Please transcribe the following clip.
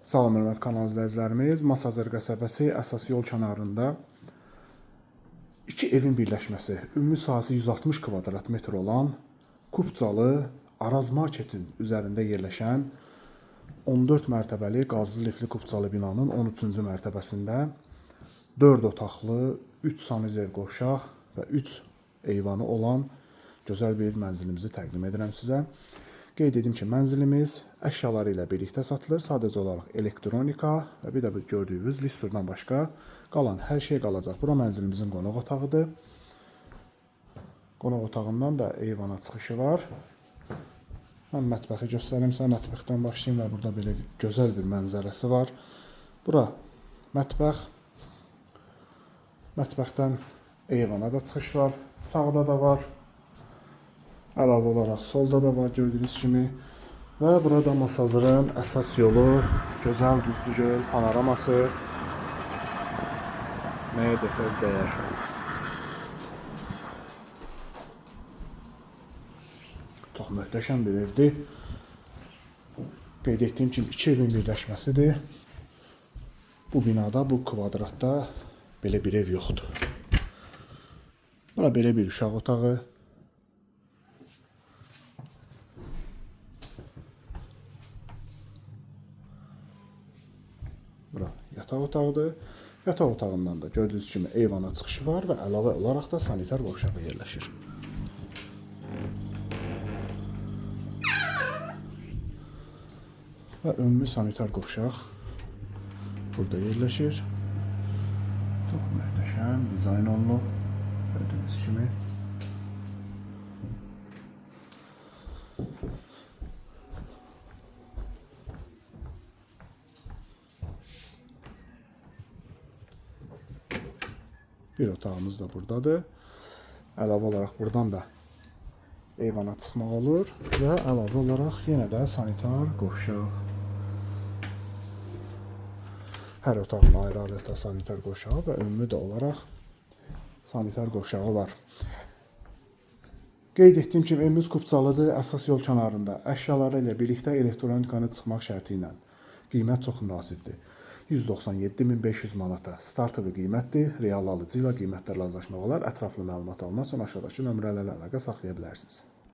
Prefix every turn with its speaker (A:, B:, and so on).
A: Salam hörmətli kanal izləyicilərimiz, Masazır qəsəbəsi əsas yol kənarında iki evin birləşməsi, ümumi sahəsi 160 kvadrat metr olan Kupcalı Araz Marketin üzərində yerləşən 14 mərtəbəli qazlı lifli Kupcalı binanın 13-cü mərtəbəsində 4 otaqlı, 3 sanitar qovşaq və 3 eyvanı olan gözəl bir mənzilimizi təqdim edirəm sizə. Qeyd edim ki, mənzilimiz əşyaları ilə birlikdə satılır. Sadəcə olaraq elektronika və bir də bu gördüyünüz listurdan başqa qalan hər şey qalacaq. Bura mənzilimizin qonaq otağıdır. Qonaq otağından da eyvana çıxışı var. Mən mətbəxi göstərim sizə. Mətbəxdən başlayayım və burada belə gözəl bir mənzərəsi var. Bura mətbəx. Mətbəxdən eyvana da çıxış var. Sağda da var. Əlavə olaraq solda da var gördüyünüz kimi. Və burada Masazırın əsas yolu, gözəl düzlü göl, panoraması nəyə desəz dəyər. Çox möhtəşəm bir evdir. Qeyd etdiyim kimi iki evin birləşməsidir. Bu binada, bu kvadratda belə bir ev yoxdur. Bura belə bir uşaq otağı. Bura yataq otağıdır. Yataq otağından da gördüyünüz kimi eyvana çıxışı var və əlavə olaraq da sanitar qovşağı yerləşir. Və ümumi sanitar qovşaq burada yerləşir. Çox möhtəşəm, dizayn olunub. Gördüyünüz kimi. Bir otağımız da buradadır. Əlavə olaraq buradan da eyvana çıxmaq olur və əlavə olaraq yenə də sanitar qovşaq. Hər otağın ayrı-ayrı sanitar qovşağı və ümumi də olaraq sanitar qovşağı var. Qeyd etdiyim kimi evimiz Kupcalıdır, əsas yol kənarında. Əşyaları ilə birlikdə elektronikanı çıxmaq şərti ilə. Qiymət çox münasibdir. 197.500 manata startı qiymətdir. Real alıcı ilə qiymətlərlə razılaşmaq olar. Ətraflı məlumat almaq üçün aşağıdakı nömrələrlə əlaqə saxlaya bilərsiniz.